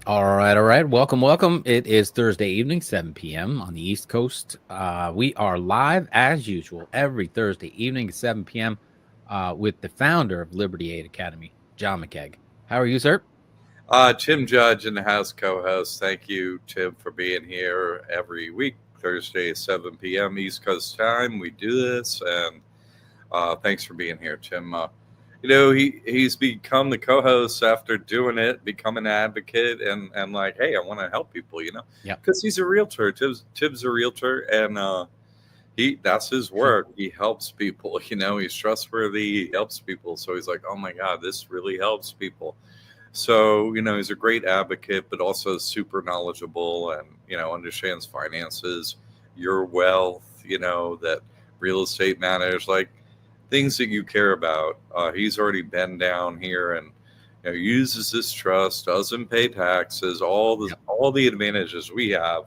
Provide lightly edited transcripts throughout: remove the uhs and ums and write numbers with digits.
All right, all right. Welcome, welcome. It is Thursday evening, 7 p.m. on the East Coast. We are live as usual every Thursday evening at 7 p.m. With the founder of Liberty Aid Academy, John McCaig. How are you, sir? Tim Judge and the House co-host. Thank you, Tim, for being here every week, Thursday at 7 p.m. East Coast time. We do this, and thanks for being here, Tim. He's become the co-host after doing it, become an advocate, and like, hey, I want to help people, Yep. because he's a realtor. Tim's a realtor, and that's his work. He helps people. He's trustworthy. He helps people. So he's like, oh my God, this really helps people. So, he's a great advocate, but also super knowledgeable and, understands finances, your wealth, that real estate matters, like things that you care about. He's already been down here and, uses his trust, doesn't pay taxes, Yep. all the advantages we have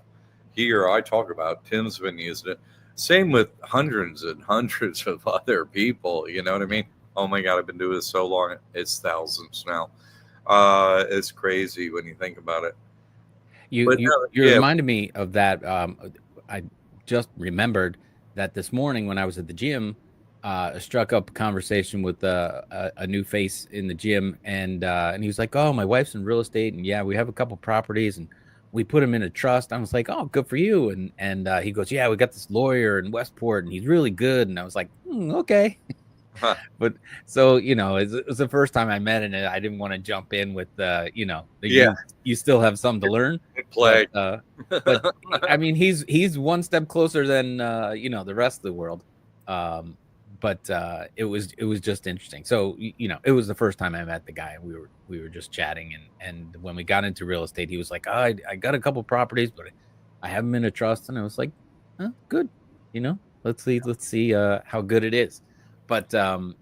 here. I talk about Tim's been using it. Same with hundreds and hundreds of other people. You know what I Yep. mean? Oh my God, I've been doing this so long. It's thousands now. It's crazy when you think about it. You But you no, you yeah, reminded me of that. I just remembered that this morning when I was at the gym, I struck up a conversation with a new face in the gym, and he was like, "Oh, my wife's in real estate, and yeah, we have a couple properties, and we put them in a trust." I was like, "Oh, good for you." And he goes, "Yeah, we got this lawyer in Westport, and he's really good." And I was like, "Okay." huh, But so it was the first time I met, and I didn't want to jump in with the yeah, you still have some to learn, good but play. but I mean he's one step closer than the rest of the world. Um, but it was just interesting. So it was the first time I met the guy. We were just chatting, and when we got into real estate, he was like, oh, I got a couple properties, but I have them in a trust, and I was like, oh, good. Let's see how good it is. But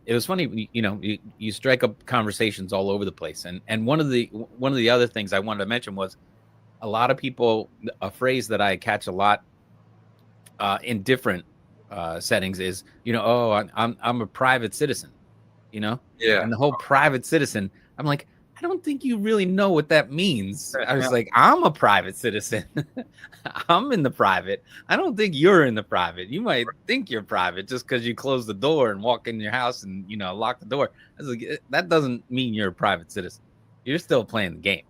it was funny, you strike up conversations all over the place, and one of the other things I wanted to mention was a lot of people, a phrase that I catch a lot in different settings is, oh, I'm a private citizen, you know, Yeah. and the whole private citizen. I'm like, I don't think you really know what that means. I was like, I'm a private citizen. I'm in the private. I don't think you're in the private. You might think you're private just because you close the door and walk in your house and lock the door. I was like, that doesn't mean you're a private citizen. You're still playing the game.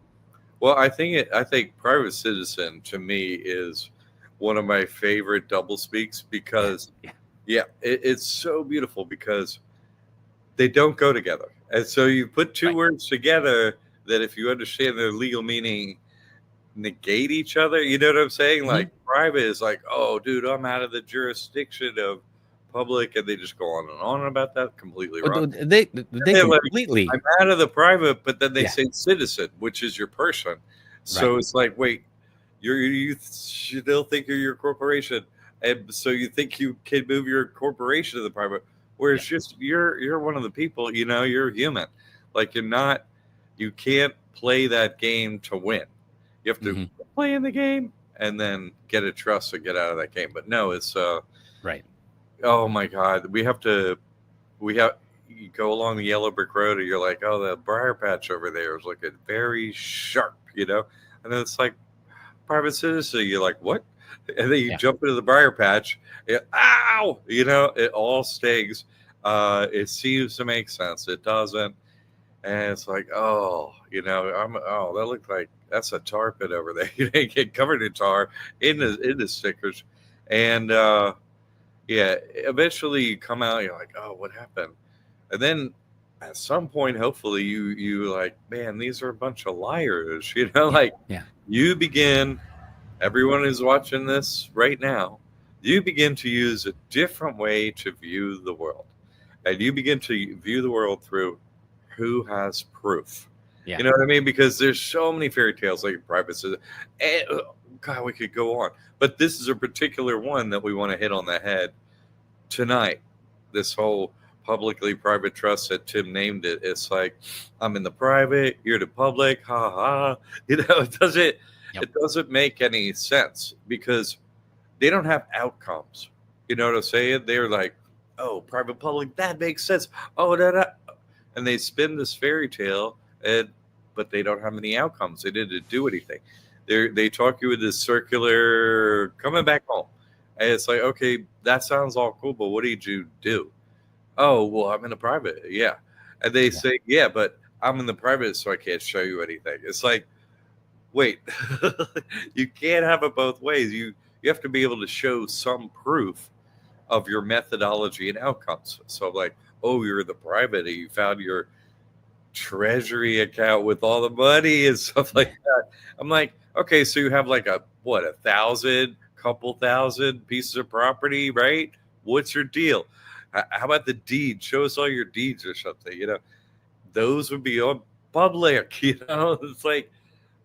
Well, I think private citizen to me is one of my favorite double speaks Yeah, because yeah, yeah, it's so beautiful because they don't go together. And so you put two right. words together that if you understand their legal meaning negate each other. You know what I'm saying? Hmm. Like private is like, oh, dude, I'm out of the jurisdiction of public, and they just go on about that. Completely wrong. They They're like, completely, I'm out of the private, but then they yeah, say citizen, which is your person. right. So it's like, wait, you still think you're your corporation, and so you think you can move your corporation to the private, where it's Yeah. just you're one of the people. You're human. Like you're not. You can't play that game to win. You have to Hmm. play in the game and then get a trust to get out of that game. But no, it's Right. oh my god, we have you go along the yellow brick road and you're like, oh, the briar patch over there is looking very sharp. And then it's like private citizen, you're like, what? And then you Yeah. jump into the briar patch, ow, it all stings. It seems to make sense. It doesn't. And it's like, oh, that looked like that's a tar pit over there. You get covered in tar Yeah. in the stickers. And yeah, eventually you come out, you're like, oh, what happened? And then at some point, hopefully you like, man, these are a bunch of liars. Yeah. Like Yeah. you begin, everyone who's watching this right now, you begin to use a different way to view the world. And you begin to view the world through who has proof. Yeah. You know what I mean? Because there's so many fairy tales like private citizen. And, God, we could go on. But this is a particular one that we want to hit on the head tonight. This whole publicly private trust that Tim named it. It's like I'm in the private, you're the public, ha ha. Yep. It doesn't make any sense because they don't have outcomes. You know what I'm saying? They're like, oh, private public, that makes sense. Oh, and they spin this fairy tale, and but they don't have any outcomes. They didn't do anything. They talk you into circular coming back home. And it's like, okay, that sounds all cool, but what did you do? Oh, well, I'm in the private. Yeah. And they say, yeah, but I'm in the private, so I can't show you anything. It's like, wait, you can't have it both ways. You have to be able to show some proof of your methodology and outcomes. So like, oh, you're in the private and you found your treasury account with all the money and stuff like that. I'm like, okay, so you have like a 1,000, couple thousand pieces of property, right? What's your deal? How about the deed? Show us all your deeds or something. Those would be on public. It's like,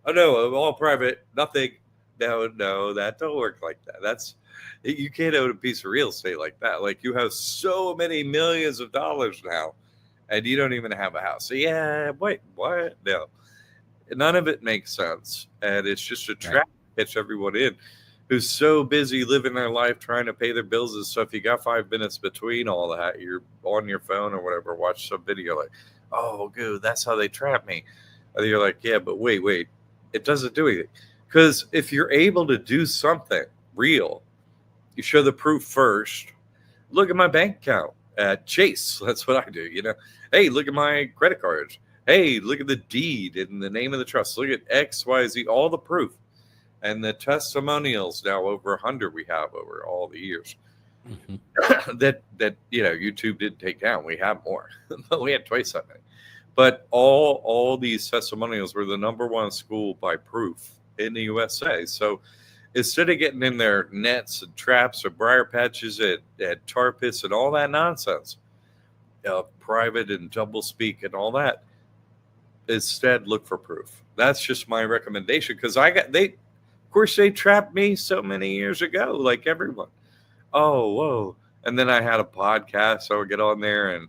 oh no, I'm all private, nothing. No, that don't work like that. You can't own a piece of real estate like that. Like, you have so many millions of dollars now, and you don't even have a house. So yeah, wait, what? No, none of it makes sense, and it's just a trap to catch everyone in who's so busy living their life trying to pay their bills and stuff. You got 5 minutes between all that. You're on your phone or whatever, watch some video like, oh, good, that's how they trap me. And you're like, yeah, but wait, it doesn't do anything. Because if you're able to do something real, you show the proof first. Look at my bank account at Chase. That's what I do. Hey, look at my credit cards. Hey, look at the deed and the name of the trust. Look at X, Y, Z, all the proof. And the testimonials, now over 100 we have over all the years. Mm-hmm. that YouTube didn't take down. We have more. We had twice that many. But all these testimonials were the #1 school by proof in the USA. So instead of getting in their nets and traps or briar patches at tar pits and all that nonsense, private and double speak and all that, instead look for proof. That's just my recommendation, because of course they trapped me so many years ago, like everyone. Oh, whoa. And then I had a podcast, so I would get on there and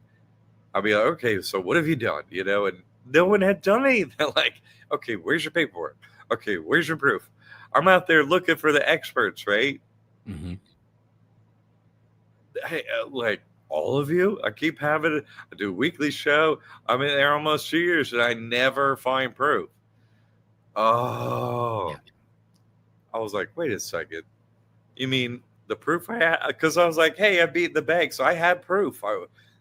I'll be like, okay, so what have you done? And no one had done anything. Like, okay, where's your paperwork? Okay, where's your proof? I'm out there looking for the experts, right? Mm-hmm. Hey, like all of you, I keep having I do a weekly show. I'm in there almost 2 years and I never find proof. Oh, yeah. I was like, wait a second. You mean the proof I had? Because I was like, hey, I beat the bank, so I had proof.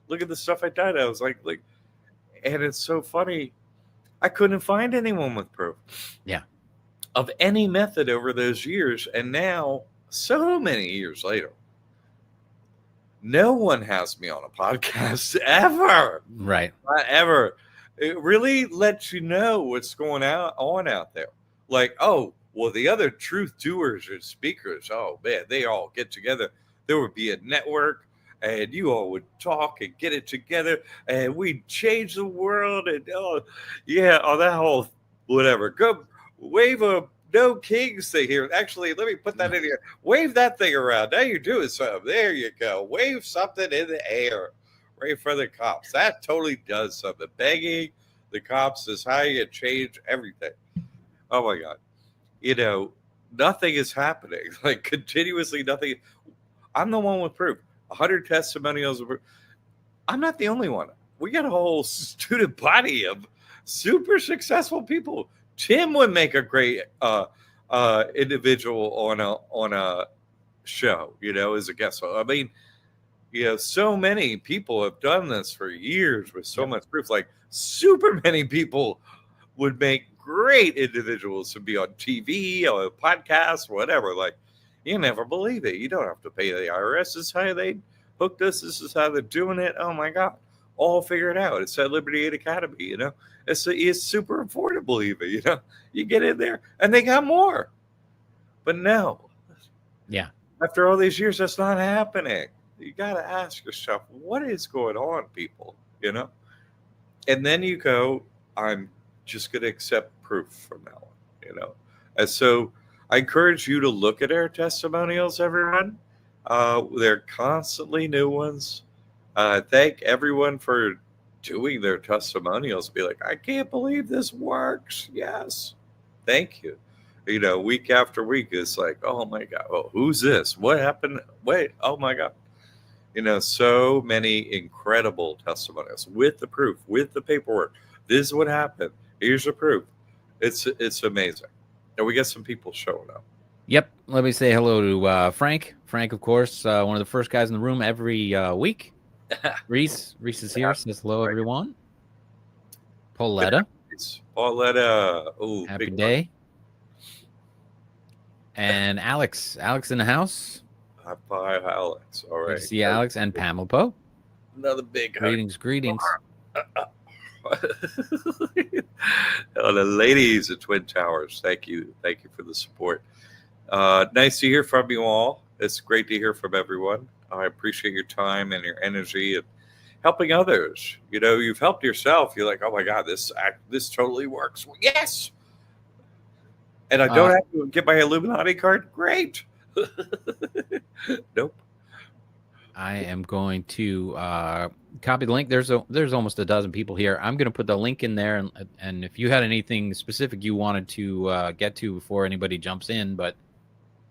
Look at the stuff I did. I was like, and it's so funny. I couldn't find anyone with proof. Yeah. Of any method over those years. And now, so many years later, no one has me on a podcast ever. Right. Not ever. It really lets you know what's going on out there. Like, oh, well, the other truth doers and speakers, oh man, they all get together. There would be a network, and you all would talk and get it together, and we'd change the world. And that whole whatever. Go wave a no kings thing here. Actually, let me put that in here. Wave that thing around. Now you're doing something. There you go. Wave something in the air right in front of the cops. That totally does something. Begging the cops is how you change everything. Oh my God. Nothing is happening. Like, continuously nothing. I'm the one with proof. 100 testimonials. I'm not the only one. We got a whole student body of super successful people. Tim would make a great individual on a show, as a guest. I mean, so many people have done this for years with so much proof. Like, super many people would make great individuals to be on TV or a podcast, whatever. Like, you never believe it. You don't have to pay the IRS. This is how they hooked us. This is how they're doing it. Oh my God. All figured out. It's at Liberty Aid Academy, It's super affordable even, You get in there and they got more. But no. Yeah. After all these years, that's not happening. You got to ask yourself, what is going on, people, And then you go, I'm just going to accept proof from now on, And so I encourage you to look at our testimonials, everyone. They're constantly new ones. Thank everyone for doing their testimonials. Be like, I can't believe this works. Yes. Thank you. Week after week, it's like, oh my God. Oh, who's this? What happened? Wait. Oh my God. So many incredible testimonials with the proof, with the paperwork. This is what happened. Here's the proof. It's amazing. And we got some people showing up. Yep. Let me say hello to Frank. Frank, of course, one of the first guys in the room every week. Reese is here. Says hello, everyone. Pauletta. Pauletta. Oh, Happy day. And Alex in the house. Hi, Alex. All right. Good to see Alex and Pamela Poe. Another big greetings. Oh, the ladies at Twin Towers. Thank you for the support. Nice to hear from you all. It's great to hear from everyone. I appreciate your time and your energy and helping others. You know, you've helped yourself. You're like, oh my God, this totally works. Well, yes. And I don't have to get my Illuminati card. Great. Nope. I am going to copy the link. There's almost a dozen people here. I'm going to put the link in there, and if you had anything specific you wanted to get to before anybody jumps in, but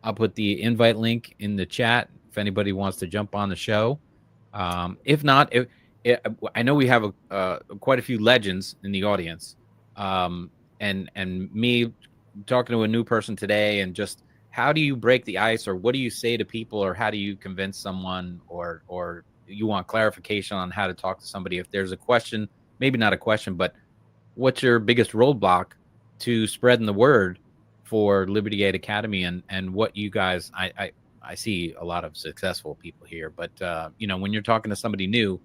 I'll put the invite link in the chat if anybody wants to jump on the show. If not, I know we have quite a few legends in the audience, and me talking to a new person today, and just how do you break the ice, or what do you say to people, or how do you convince someone, or you want clarification on how to talk to somebody if there's a question, maybe not a question, but what's your biggest roadblock to spreading the word for Liberty Gate Academy, and what you guys, I see a lot of successful people here, but when you're talking to somebody new,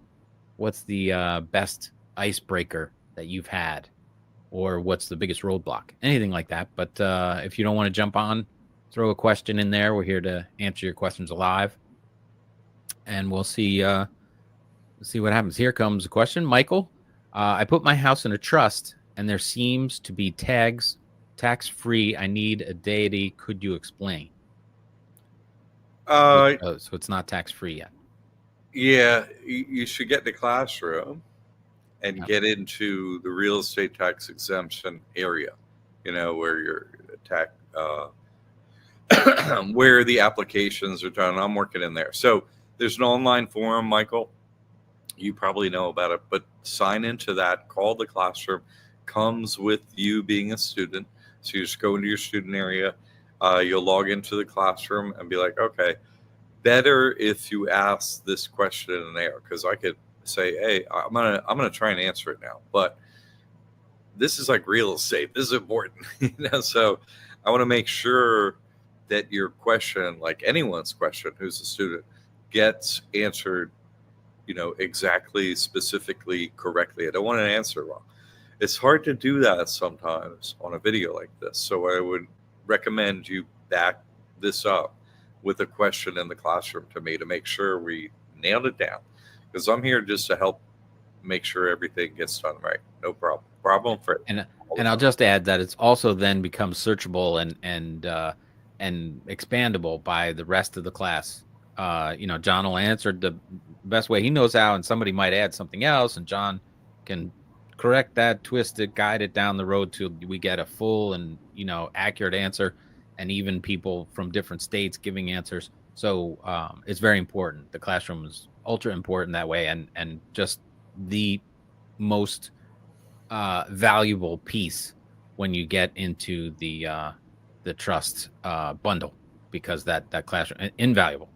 what's the best icebreaker that you've had, or what's the biggest roadblock, anything like that. But if you don't want to jump on, throw a question in there. We're here to answer your questions live, and we'll see what happens. Here comes a question. Michael, I put my house in a trust, and there seems to be tags tax-free. I need a deity. Could you explain? So it's not tax-free yet. Yeah, you should get in the classroom and get into the real estate tax exemption area, where your tax, where the applications are done. I'm working in there. So there's an online forum, Michael. You probably know about it, but sign into that, call the classroom, comes with you being a student. So you just go into your student area, you'll log into the classroom and be like, okay, better if you ask this question in there, because I could say, hey, I'm gonna try and answer it now, but this is like real estate. This is important, So I want to make sure that your question, like anyone's question who's a student, gets answered, exactly, specifically, correctly. I don't want an answer wrong. It's hard to do that sometimes on a video like this. So I would recommend you back this up with a question in the classroom to me to make sure we nailed it down, because I'm here just to help make sure everything gets done right. No problem for it. And I'll just add that it's also then becomes searchable and expandable by the rest of the class. John will answer the best way he knows how, and somebody might add something else, and John can correct that, twist it, guide it down the road till we get a full and accurate answer, and even people from different states giving answers. So it's very important. The classroom is ultra important that way, and just the most valuable piece when you get into the trust bundle, because that classroom, invaluable,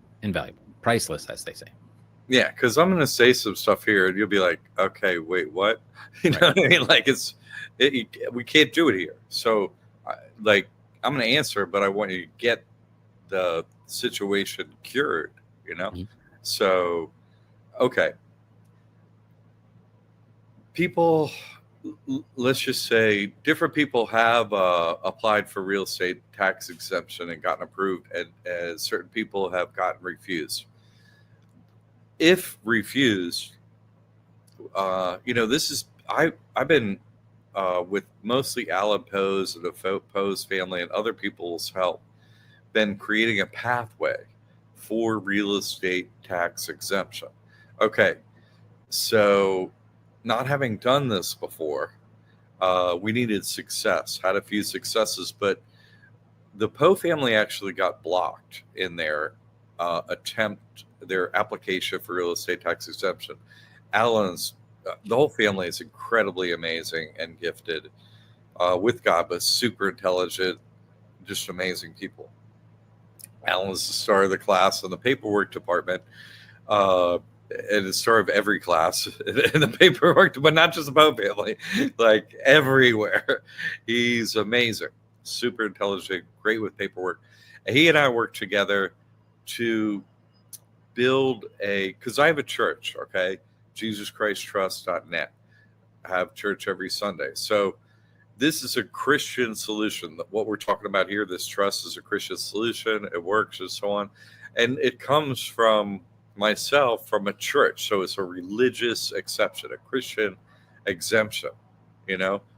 priceless, as they say. Yeah, because I'm going to say some stuff here, and you'll be like, okay, wait, what? You know what I mean? Like, we can't do it here. So, I'm going to answer, but I want you to get the situation cured, Mm-hmm. So, okay. People, let's just say different people have applied for real estate tax exemption and gotten approved, and certain people have gotten refused. If refused, this is, I've been with mostly Alan Poe's and the Poe's family and other people's help, been creating a pathway for real estate tax exemption. Okay, so not having done this before, we needed success, had a few successes, but the Poe family actually got blocked in their their application for real estate tax exemption. Alan's, the whole family is incredibly amazing and gifted. with God, but super intelligent, just amazing people. Alan's the star of the class in the paperwork department, and the star of every class in the paperwork, but not just about family, like everywhere. He's amazing, super intelligent, great with paperwork. And he and I work together to build because I have a church, okay, JesusChristTrust.net. I have church every Sunday. So this is a Christian solution. What we're talking about here, this trust is a Christian solution. It works and so on. And it comes from myself from a church. So it's a religious exception, a Christian exemption,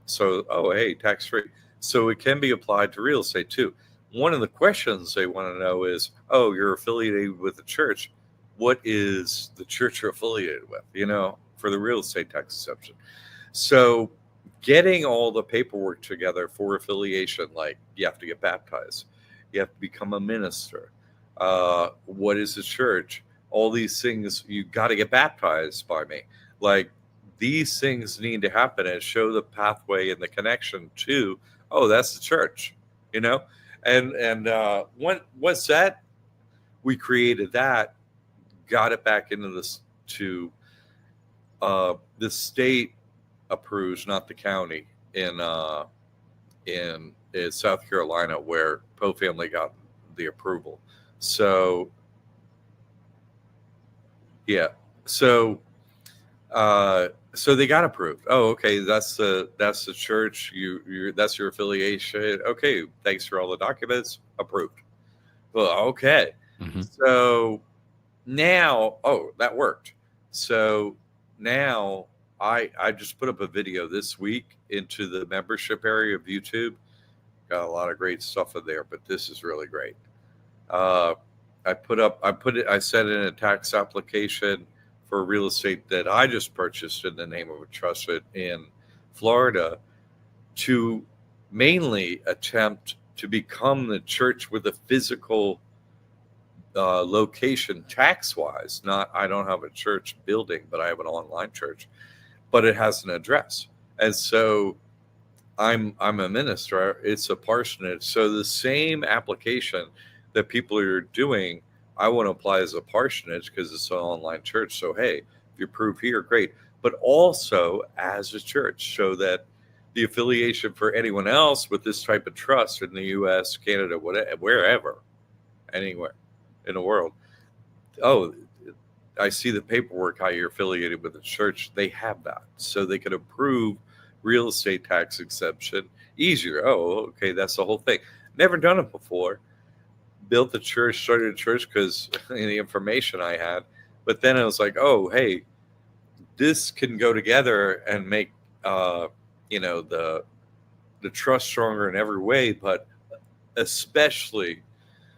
So, oh, hey, tax free. So it can be applied to real estate too. One of the questions they want to know is, oh, you're affiliated with the church. What is the church you're affiliated with, for the real estate tax exemption? So getting all the paperwork together for affiliation, like you have to get baptized, you have to become a minister. What is the church? All these things, you got to get baptized by me. Like these things need to happen and show the pathway and the connection to, oh, that's the church, And once that we created that, got it back into this to the state approves, not the county in South Carolina, where Poe family got the approval. So yeah, so they got approved. Oh, okay, that's the church. That's your affiliation. Okay, thanks for all the documents. Approved. Well, okay. Mm-hmm. So now, that worked. So now I just put up a video this week into the membership area of YouTube. Got a lot of great stuff in there, but this is really great. I set in a tax application for real estate that I just purchased in the name of a trust in Florida to mainly attempt to become the church with a physical location tax-wise. I don't have a church building, but I have an online church, but it has an address. And so I'm a minister. It's a parsonage. So the same application that people are doing, I want to apply as a parsonage because it's an online church. So, hey, if you approve here, great. But also as a church, so that the affiliation for anyone else with this type of trust in the U.S., Canada, whatever, wherever, anywhere in the world, oh, I see the paperwork, how you're affiliated with the church. They have that. So they could approve real estate tax exemption easier. Oh, okay, that's the whole thing. Never done it before. Built the church, started a church because the information I had. But then I was like, oh, hey, this can go together and make the trust stronger in every way. But especially,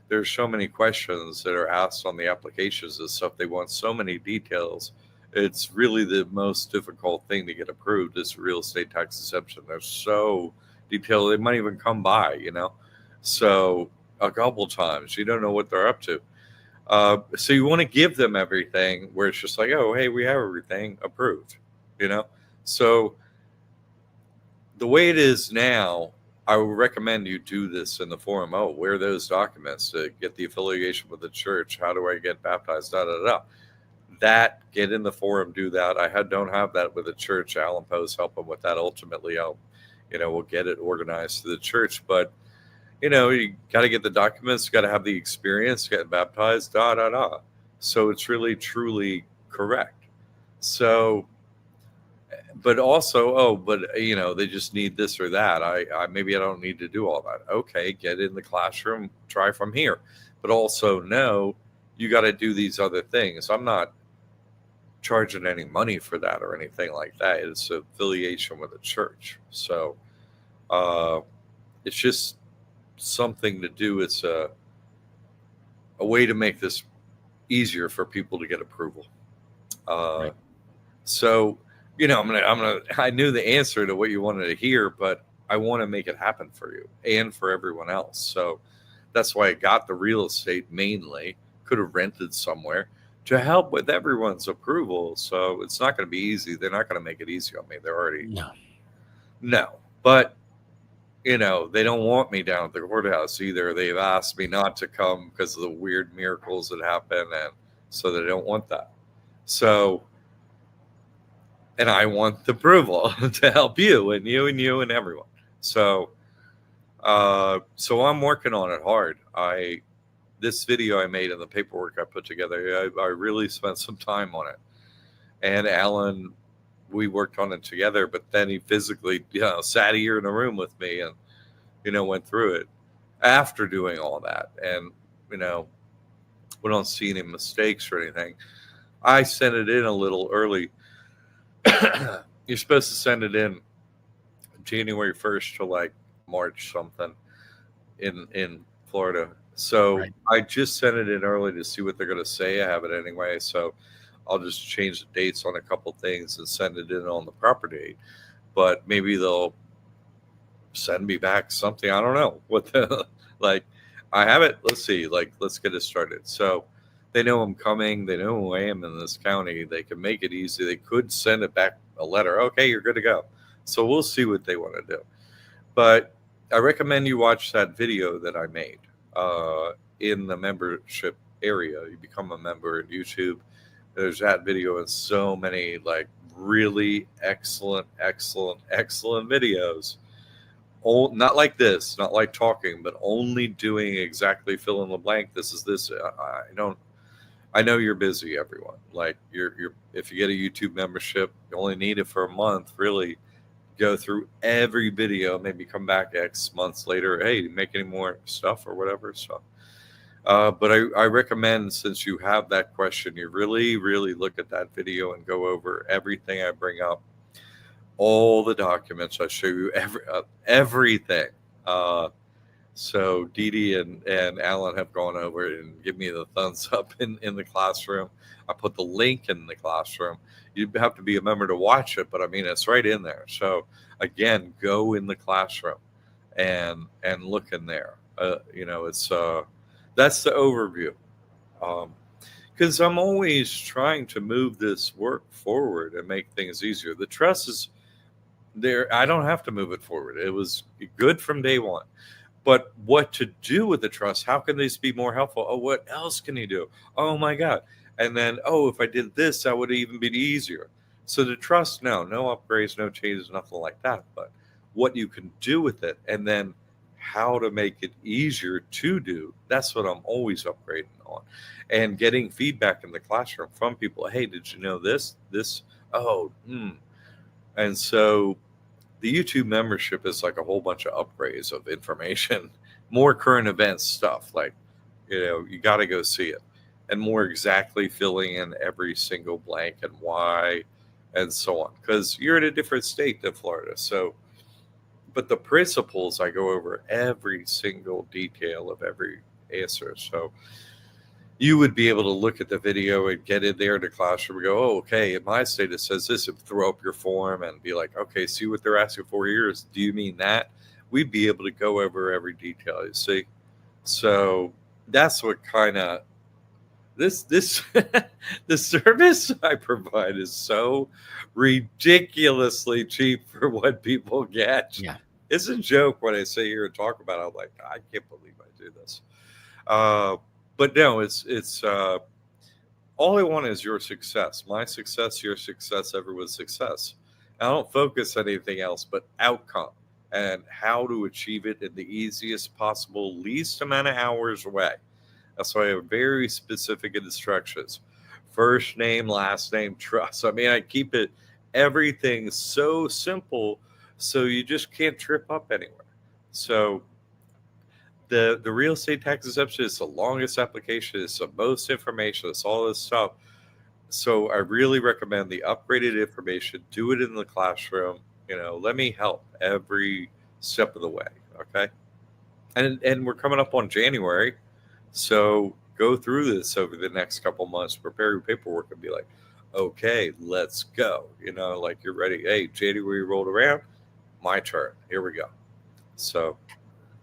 there's so many questions that are asked on the applications and stuff. They want so many details. It's really the most difficult thing to get approved is real estate tax exemption. They're so detailed. They might even come by, So a couple times, you don't know what they're up to. So you want to give them everything where it's just like, oh, hey, we have everything approved, So the way it is now, I would recommend you do this in the forum. Oh, where are those documents to get the affiliation with the church? How do I get baptized? That, get in the forum, do that. Don't have that with the church. Alan Poe's helping with that. Ultimately, we'll get it organized to the church. But, you got to get the documents, got to have the experience, getting baptized, So it's really, truly correct. So, but also, they just need this or that. Maybe I don't need to do all that. Okay, get in the classroom, try from here. But also, no, you got to do these other things. I'm not charging any money for that or anything like that. It's affiliation with a church. So it's just something to do. It's a way to make this easier for people to get approval. Right. So, I knew the answer to what you wanted to hear, but I want to make it happen for you and for everyone else. So that's why I got the real estate mainly. Could have rented somewhere to help with everyone's approval. So it's not going to be easy. They're not going to make it easy on me. They're already no. But you know, they don't want me down at the courthouse either. They've asked me not to come because of the weird miracles that happen, and so they don't want that. So, and I want the approval to help you and you and you and everyone. So, so I'm working on it hard. This video I made and the paperwork I put together, I really spent some time on it. And Alan, we worked on it together, but then he physically, sat here in a room with me and, went through it after doing all that. And, we don't see any mistakes or anything. I sent it in a little early. You're supposed to send it in January 1st to like March something in Florida. So Right. I just sent it in early to see what they're going to say. I have it anyway. So I'll just change the dates on a couple things and send it in on the proper date. But maybe they'll send me back something. I don't know what the, like, I have it. Let's see, let's get it started. So they know I'm coming. They know who I am in this county. They can make it easy. They could send it back a letter. Okay, you're good to go. So we'll see what they want to do. But I recommend you watch that video that I made in the membership area. You become a member at YouTube. There's that video and so many like really excellent videos. Not like this, not like talking, but only doing exactly fill in the blank. This is this. I know you're busy, everyone. Like you're if you get a YouTube membership, you only need it for a month, really. Go through every video, maybe come back X months later. Hey, make any more stuff or whatever. So, but I recommend, since you have that question, you really, really look at that video and go over everything I bring up, all the documents. I show you everything. So Dee Dee and Alan have gone over it and give me the thumbs up in the classroom. I put the link in the classroom. You have to be a member to watch it, but I mean, it's right in there. So again, go in the classroom and look in there. It's that's the overview. Because I'm always trying to move this work forward and make things easier. The trust is there. I don't have to move it forward. It was good from day one. But what to do with the trust? How can this be more helpful? Oh, what else can you do? Oh my God. And then, oh, if I did this, that would even be easier. So the trust, no upgrades, no changes, nothing like that. But what you can do with it, and then how to make it easier to do, that's what I'm always upgrading on. And getting feedback in the classroom from people. Hey, did you know this? Oh, And so the YouTube membership is like a whole bunch of upgrades of information, more current events stuff. Like, you got to go see it, and more exactly filling in every single blank and why, and so on. Because you're in a different state than Florida. So, but the principles, I go over every single detail of every answer. So you would be able to look at the video and get in there in the classroom and go, oh, okay, in my state it says this, and throw up your form and be like, okay, see what they're asking for here is, do you mean that? We'd be able to go over every detail, you see? So that's what kind of this the service I provide is so ridiculously cheap for what people get. Yeah. It's a joke when I sit here and talk about it. I'm like, I can't believe I do this. But no, it's all I want is your success, my success, your success, everyone's success. I don't focus on anything else but outcome and how to achieve it in the easiest possible, least amount of hours away. That's why I have very specific instructions: first name, last name, trust. I mean, I keep everything so simple, so you just can't trip up anywhere. So the real estate tax exemption is the longest application. It's the most information. It's all this stuff. So I really recommend the upgraded information. Do it in the classroom. Let me help every step of the way. Okay. And we're coming up on January. So go through this over the next couple months, prepare your paperwork and be like, okay, let's go. Like you're ready. Hey, January rolled around. My turn. Here we go. So,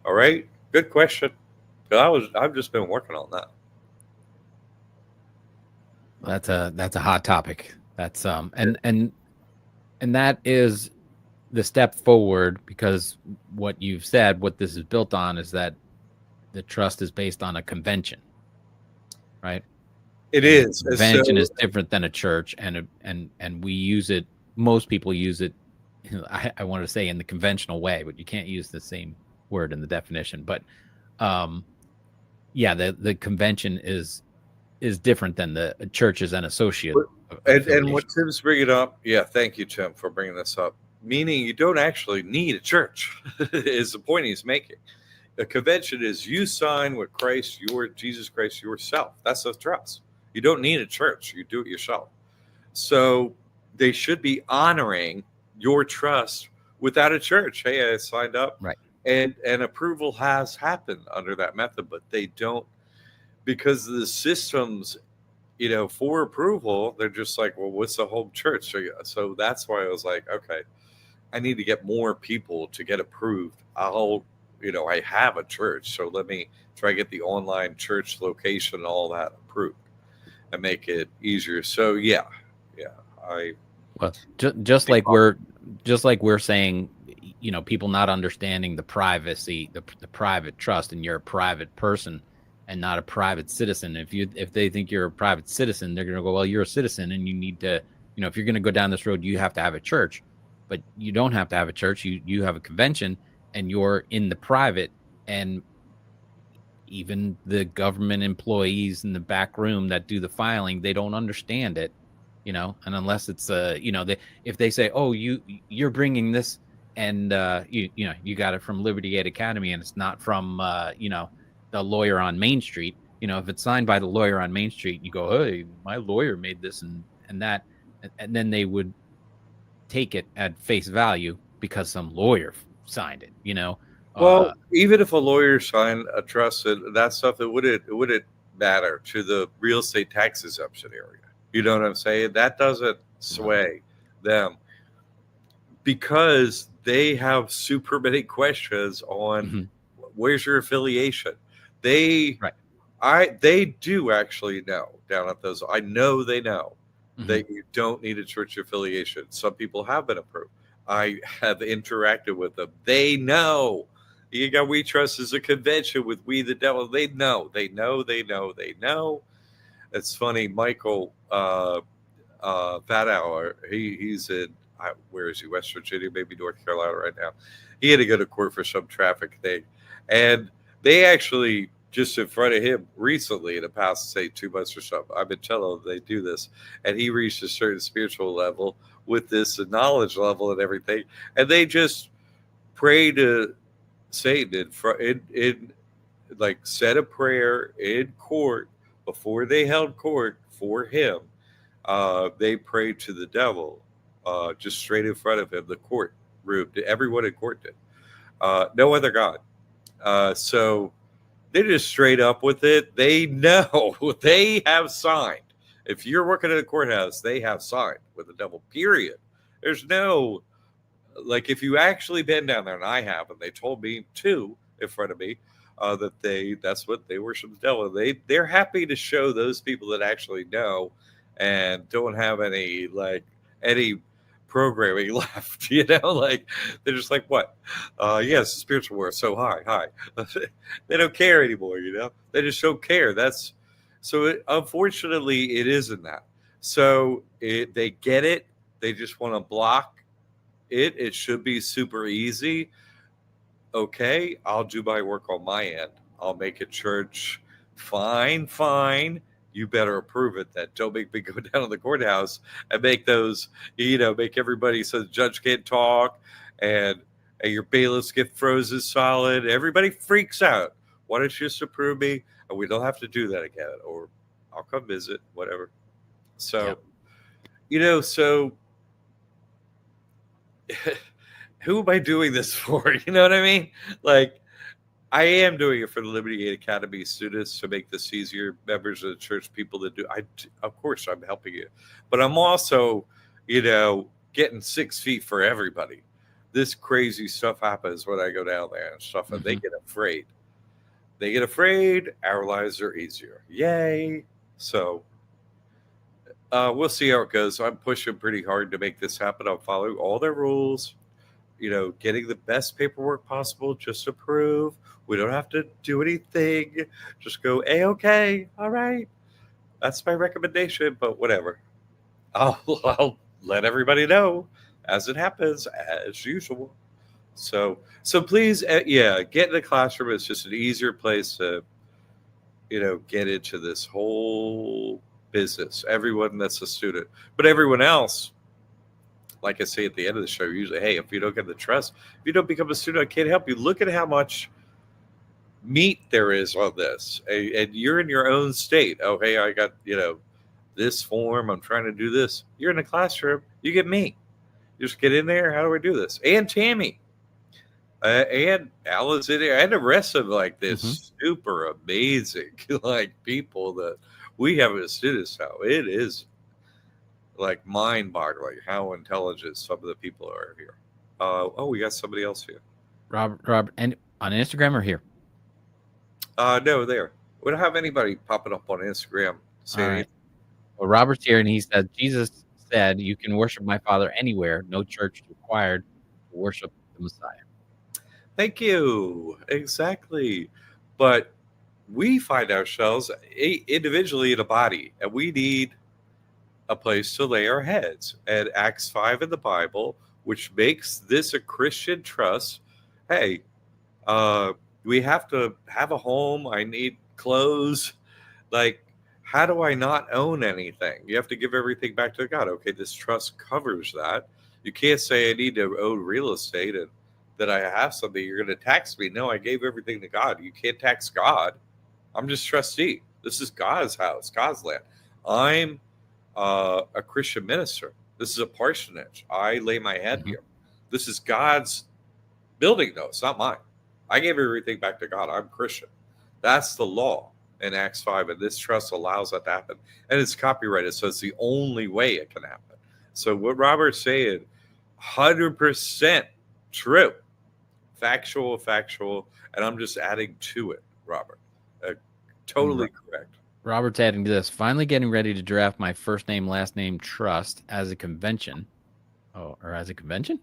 all right. Good question. I've just been working on that. That's a hot topic. That's and that is the step forward, because what you've said, what this is built on, is that the trust is based on a convention, right? It And the is. convention is different than a church, and we use it. Most people use it. I want to say in the conventional way, but you can't use the same word in the definition. But yeah, the convention is different than the churches and associate And what affiliation. Tim's bringing up, yeah, thank you, Tim, for bringing this up. Meaning you don't actually need a church, is the point he's making. A convention is you sign with Christ, Jesus Christ yourself. That's a trust. You don't need a church. You do it yourself. So they should be honoring your trust without a church. Hey, I signed up, Right. and approval has happened under that method, but they don't, because the systems, for approval, they're just like, well, what's the home church? So that's why I was like, okay, I need to get more people to get approved. I have a church, so let me try to get the online church location and all that approved and make it easier. So yeah, I Well, just like we're saying, people not understanding the privacy, the private trust, and you're a private person and not a private citizen. If they think you're a private citizen, they're going to go, well, you're a citizen and you need to, if you're going to go down this road, you have to have a church, but you don't have to have a church. You have a convention and you're in the private, and even the government employees in the back room that do the filing, they don't understand it, and unless it's if they say, oh, you're bringing this, and you got it from Liberty Aid Academy and it's not from the lawyer on Main Street, if it's signed by the lawyer on Main Street, you go, hey, my lawyer made this and that, and then they would take it at face value because some lawyer signed it. well, even if a lawyer signed a trust and that stuff, it wouldn't matter to the real estate tax exemption area. You know what I'm saying? That doesn't sway them because they have super many questions on Mm-hmm. where's your affiliation. They Right. they do actually know down at those. I know they know Mm-hmm. that you don't need a church affiliation. Some people have been approved. I have interacted with them. They know. You got We Trust is a convention with We the Devil. They know. They know. They know. They know. It's funny, Michael Fat Hour. He's in where is he? West Virginia, maybe North Carolina right now. He had to go to court for some traffic thing, and they actually just in front of him recently in the past, say 2 months or something. I've been telling them they do this, and he reached a certain spiritual level with this knowledge level and everything, and they just pray to Satan in front in like said a prayer in court before they held court for him. They prayed to the devil just straight in front of him, the court room. Everyone in court did. No other God. So they just straight up with it. They know they have signed. If you're working at a courthouse, they have signed with the devil, period. There's no, like, if you actually been down there, and I have, and they told me too in front of me, that's what they worship the devil. They're happy to show those people that actually know and don't have any programming left, like they're just like, what? Yes, spiritual war so high. They don't care anymore, they just don't care. Unfortunately, it isn't that. So they get it. They just want to block it should be super easy. Okay, I'll do my work on my end. I'll make a church. Fine. You better approve it. Then don't make me go down to the courthouse and make those, make everybody so the judge can't talk and your bailiffs get frozen solid. Everybody freaks out. Why don't you just approve me? And we don't have to do that again. Or I'll come visit, whatever. Yeah. So, so who am I doing this for? You know what I mean? Like, I am doing it for the Liberty Aid Academy students to make this easier. Members of the church, people that do. Of course, I'm helping you, but I'm also, getting 6 feet for everybody. This crazy stuff happens when I go down there and stuff, and they Mm-hmm. get afraid. They get afraid. Our lives are easier. Yay! So we'll see how it goes. I'm pushing pretty hard to make this happen. I'm following all their rules. getting the best paperwork possible just to prove. We don't have to do anything. Just go, okay, all right. That's my recommendation, but whatever. I'll let everybody know as it happens, as usual. So please, get in the classroom. It's just an easier place to, get into this whole business. Everyone that's a student, but everyone else, like I say at the end of the show, usually, hey, if you don't get the trust, if you don't become a student, I can't help you. Look at how much meat there is on this, and you're in your own state. Oh, hey, I got this form. I'm trying to do this. You're in the classroom. You get me. You just get in there. How do I do this? And Tammy. And Alan's in there, and the rest of like this super amazing like people that we have as students now. It is like mind-boggling how intelligent some of the people are here. We got somebody else here. Robert, and on Instagram or here? No, there. We don't have anybody popping up on Instagram. All right. Well, Robert's here, and he said, Jesus said, you can worship my Father anywhere. No church required to worship the Messiah. Thank you. Exactly. But we find ourselves individually in a body, and we need a place to lay our heads. And Acts 5 in the Bible, which makes this a Christian trust. Hey, we have to have a home. I need clothes. Like, how do I not own anything? You have to give everything back to God. Okay, this trust covers that. You can't say I need to own real estate and that I have something. You're going to tax me. No, I gave everything to God. You can't tax God. I'm just trustee. This is God's house, God's land. I'm a Christian minister. This is a parsonage. I lay my head here. This is God's building, though. It's not mine. I gave everything back to God. I'm Christian. That's the law in Acts 5, and this trust allows that to happen. And it's copyrighted, so it's the only way it can happen. So what Robert's saying, 100% true. Factual, and I'm just adding to it, Robert. Totally correct. Robert's adding to this. Finally getting ready to draft my first name, last name trust as a convention. Or as a convention?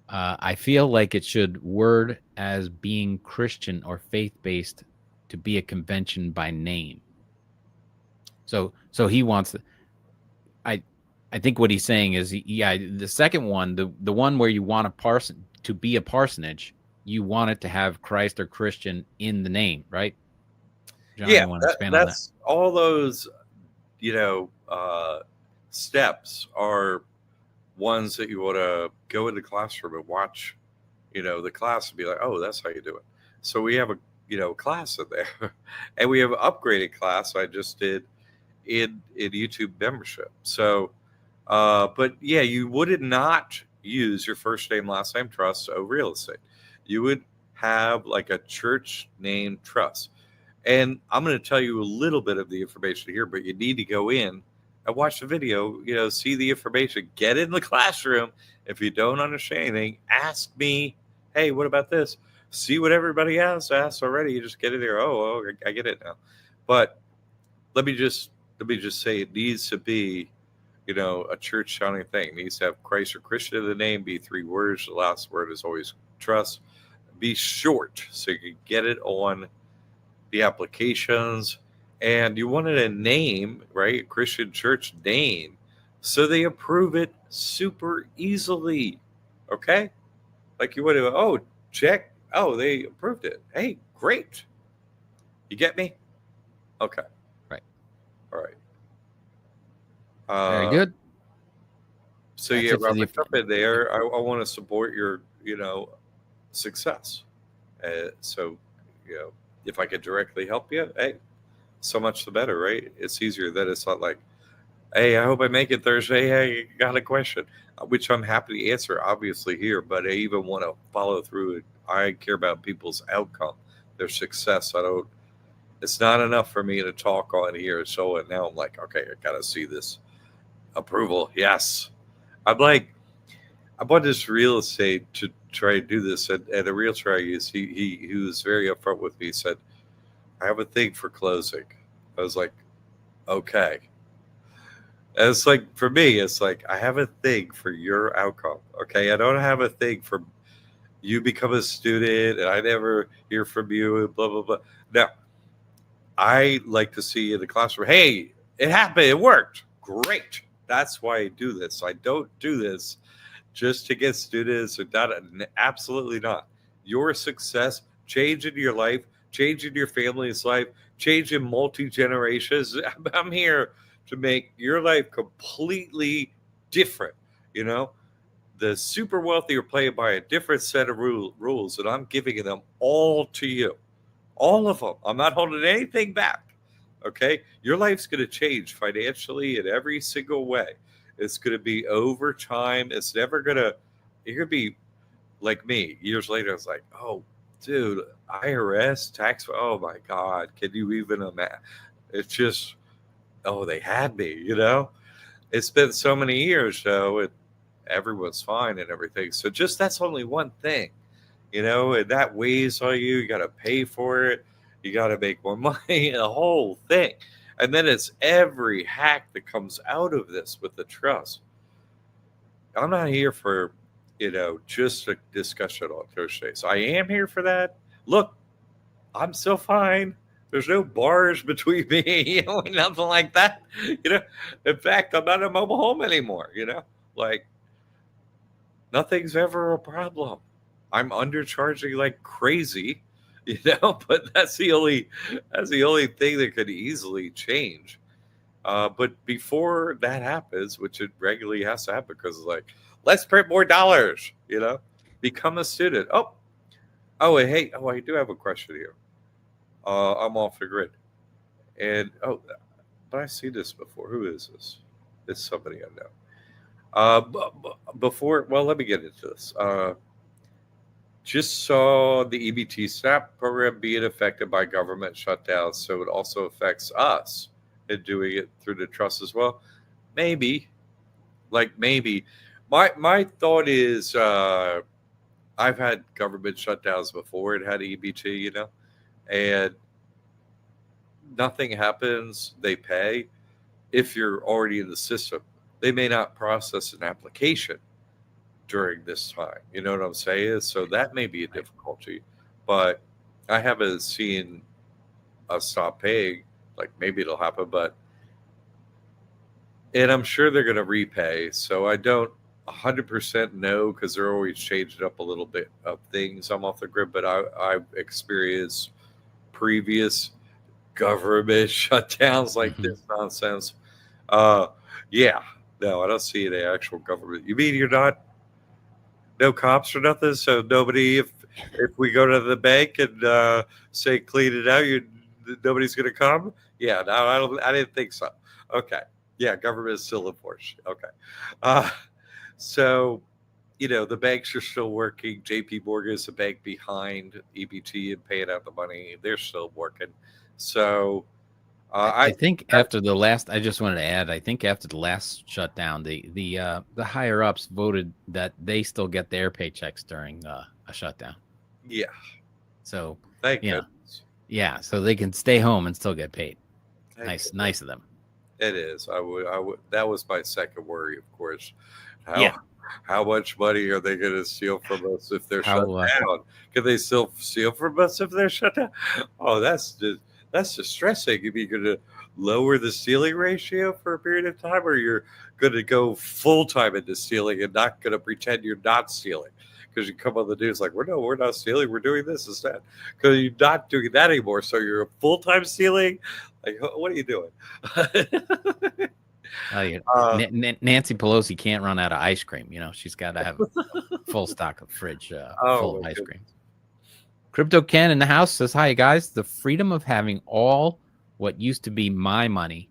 I feel like it should word as being Christian or faith-based to be a convention by name. So he wants I think what he's saying is, the second one, the one where you want to be a parsonage, you want it to have Christ or Christian in the name, right? John, yeah, that's all those, steps are ones that you want to go in the classroom and watch, the class and be like, oh, that's how you do it. So we have a, class in there, and we have an upgraded class I just did in YouTube membership. So, but yeah, you would not use your first name, last name trust over real estate. You would have like a church name trust. And I'm going to tell you a little bit of the information here, but you need to go in and watch the video, see the information, get in the classroom. If you don't understand anything, ask me, hey, what about this? See what everybody else asked already. You just get in there. Oh, I get it now. But let me just say it needs to be, a church sounding thing. It needs to have Christ or Christian in the name, be 3 words. The last word is always trust. Be short so you can get it on the applications. And you wanted a name, right? A Christian church name. So they approve it super easily. Okay? Like you would have, check. Oh, they approved it. Hey, great. You get me? Okay. Right. All right. Very good. So yeah, Robert, jump in there. I want to support your, success. So, if I could directly help you, hey, so much the better, right? It's easier. That it's not like, hey, I hope I make it Thursday. Hey, I got a question, which I'm happy to answer, obviously here, but I even want to follow through it. I care about people's outcome, their success. It's not enough for me to talk on here. So now I'm like, okay, I got to see this approval. Yes. I bought this real estate to try to do this. And a realtor I use, he was very upfront with me. He said, I have a thing for closing. I was like, okay. And it's like, for me, it's like, I have a thing for your outcome. Okay. I don't have a thing for you become a student and I never hear from you and blah, blah, blah. Now, I like to see in the classroom, hey, it happened, it worked. Great. That's why I do this. I don't do this just to get students or not. Absolutely not. Your success, changing your life, changing your family's life, changing multi-generations. I'm here to make your life completely different. You know, the super wealthy are playing by a different set of rules, and I'm giving them all to you. All of them. I'm not holding anything back. Okay. Your life's going to change financially in every single way. It's going to be over time. It's never going to, you're going to be like me. Years later, I was like, oh, dude, IRS tax. Oh my God. Can you even imagine? It's just, oh, they had me, you know? It's been so many years, though, and everyone's fine and everything. So just that's only one thing. You know, and that weighs on you. You got to pay for it. You got to make more money, the whole thing. And then it's every hack that comes out of this with the trust. I'm not here for, just a discussion on Thursdays. I am here for that. Look, I'm still fine. There's no bars between me, nothing like that. In fact, I'm not in a mobile home anymore, like nothing's ever a problem. I'm undercharging like crazy, but that's the only thing that could easily change. But before that happens, which it regularly has to happen, because it's like, let's print more dollars, become a student. And hey, I do have a question here. I'm off the grid, and but I see this before. Who is this? It's somebody I know. Before, well, let me get into this. Just saw the EBT SNAP program being affected by government shutdowns, so it also affects us in doing it through the trust as well. Maybe. My thought is, I've had government shutdowns before. It had EBT, and nothing happens. They pay. If you're already in the system, they may not process an application during this time. You know what I'm saying? So that may be a difficulty, but I haven't seen us stop paying. Like, maybe it'll happen, and I'm sure they're going to repay. So I don't 100% know, because they're always changing up a little bit of things. I'm off the grid, but I've experienced previous government shutdowns like this nonsense. Yeah, no, I don't see any actual government. You mean you're not? No cops or nothing, so nobody. If we go to the bank and say clean it out, nobody's going to come. Yeah, no, I didn't think so. Okay, yeah, government is still in force. Okay, so the banks are still working. J.P. Morgan is a bank behind EBT and paying out the money. They're still working. So I think after the last, I just wanted to add, I think after the last shutdown, the higher ups voted that they still get their paychecks during a shutdown. Yeah. So thank goodness. Yeah, so they can stay home and still get paid. Nice of them. It is. I would. That was my second worry, of course. How much money are they going to steal from us if they're shut down? Can they still steal from us if they're shut down? Oh, that's distressing. If you're going to lower the stealing ratio for a period of time, or you're going to go full time into stealing and not going to pretend you're not stealing, because you come on the news like, we're not stealing, we're doing this instead, because you're not doing that anymore. So you're a full time stealing. Like, what are you doing? Nancy Pelosi can't run out of ice cream. She's got to have a full stock of fridge full of ice cream. Crypto Ken in the house says, hi, guys. The freedom of having all what used to be my money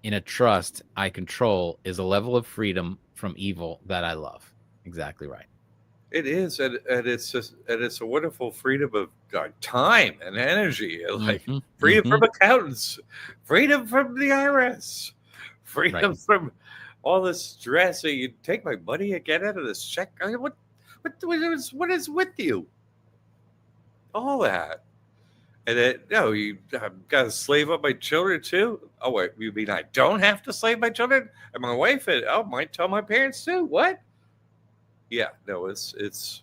in a trust I control is a level of freedom from evil that I love. Exactly right. It is, and it's a wonderful freedom of time and energy, like freedom from accountants, freedom from the IRS, freedom from all this stress. So you take my money again out of this check. I mean, what is with you? All that, and I've got to slave up my children too. Oh wait, you mean I don't have to slave my children? And my wife, might tell my parents too. What? Yeah, no, it's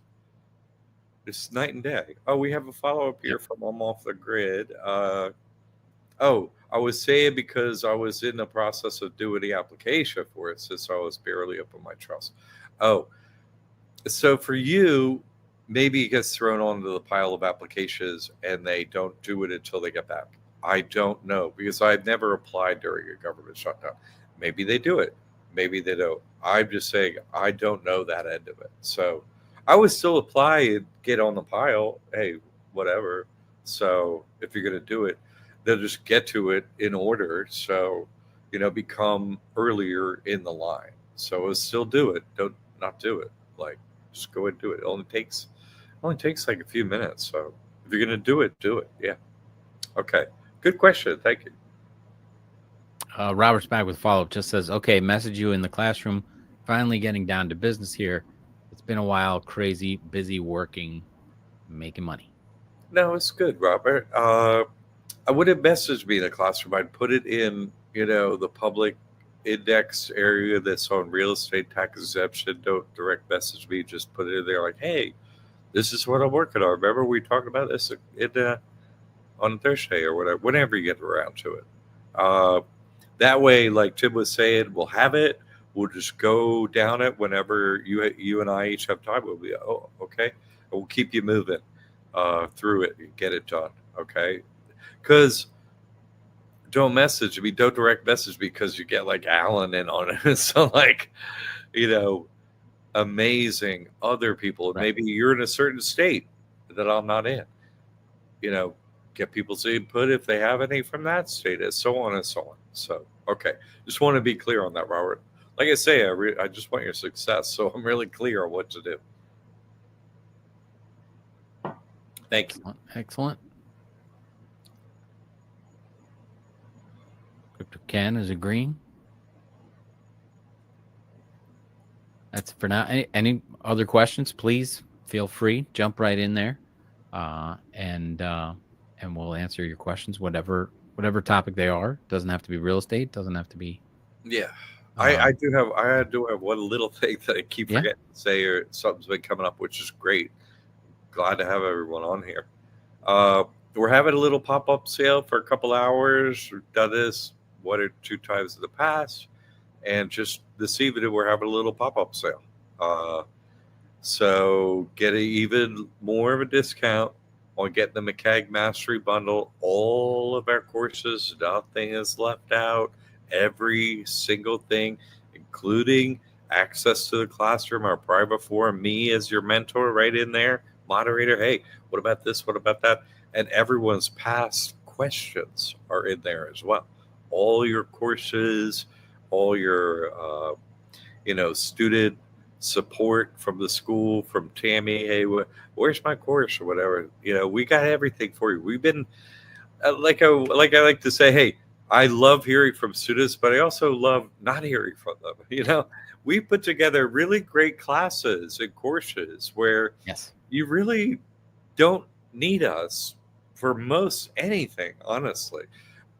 It's night and day. Oh, we have a follow up here from I'm Off the Grid. Oh, I was saying because I was in the process of doing the application for it since I was barely up on my trust. Oh, so for you, maybe it gets thrown onto the pile of applications and they don't do it until they get back. I don't know because I've never applied during a government shutdown. Maybe they do it, maybe they don't. I'm just saying I don't know that end of it. So I would still apply and get on the pile. Hey, whatever. So if you're going to do it, they'll just get to it in order. So, become earlier in the line. So we'll still do it. Don't not do it. Like, just go ahead and do it. It only takes like a few minutes. So if you're gonna do it, do it. Yeah. Okay. Good question. Thank you. Robert's back with follow up. Just says, okay, message you in the classroom. Finally getting down to business here. It's been a while. Crazy, busy working, making money. No, it's good, Robert. I wouldn't message me in the classroom. I'd put it in, the public index area that's on real estate tax exemption. Don't direct message me. Just put it in there like, hey, this is what I'm working on. Remember we talked about this on Thursday or whatever, whenever you get around to it. That way, like Tim was saying, we'll have it. We'll just go down it whenever you and I each have time. We'll be, oh, okay. And we'll keep you moving through it and get it done. Okay. Because don't direct message because you get like Alan in on it. So like, amazing other people. Right. Maybe you're in a certain state that I'm not in. Get people's input if they have any from that state, and so on and so on. So, okay. Just want to be clear on that, Robert. Like I say, I just want your success. So I'm really clear on what to do. Thank you. Excellent. Crypto Ken is agreeing. That's it for now. Any other questions? Please feel free. Jump right in there, and we'll answer your questions, whatever topic they are. Doesn't have to be real estate. Doesn't have to be. Yeah, I do have one little thing that I keep forgetting to say, or something's been coming up, which is great. Glad to have everyone on here. We're having a little pop-up sale for a couple hours. We've done this 1 or 2 times in the past, and just this evening we're having a little pop-up sale. So get even more of a discount on getting the McCaig Mastery Bundle. All of our courses, nothing is left out. Every single thing, including access to the classroom, our private forum, me as your mentor right in there, moderator. Hey, what about this? What about that? And everyone's past questions are in there as well. All your courses, all your, student support from the school, from Tammy. Hey, where's my course or whatever? We got everything for you. We've been like I like to say, hey, I love hearing from students, but I also love not hearing from them. We put together really great classes and courses where you really don't need us for most anything, honestly.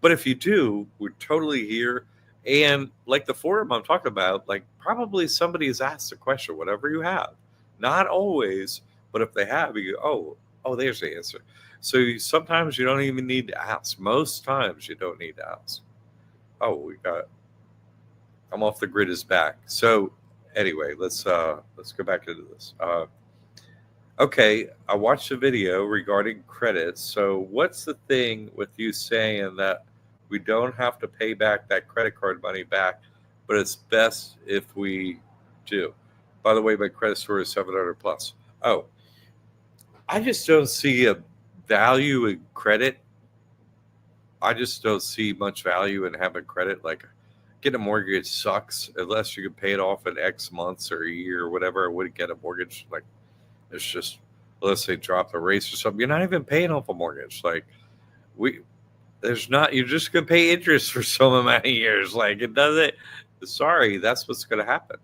But if you do, we're totally here. And like the forum I'm talking about, like probably somebody has asked a question, whatever you have. Not always, but if they have, you go, oh, there's the answer. So sometimes you don't even need to ask. Most times you don't need to ask. Oh, I'm Off the Grid is back. So anyway, let's go back into this. Okay, I watched a video regarding credits. So what's the thing with you saying that we don't have to pay back that credit card money back, but it's best if we do? By the way, my credit score is 700 plus. Oh, I just don't see a value in credit. I just don't see much value in having credit. Like, getting a mortgage sucks unless you can pay it off in X months or a year or whatever. I wouldn't get a mortgage. Like, it's just, let's say drop the rates or something. You're not even paying off a mortgage. Like, you're just going to pay interest for some amount of years. Like, it doesn't, sorry, that's what's going to happen.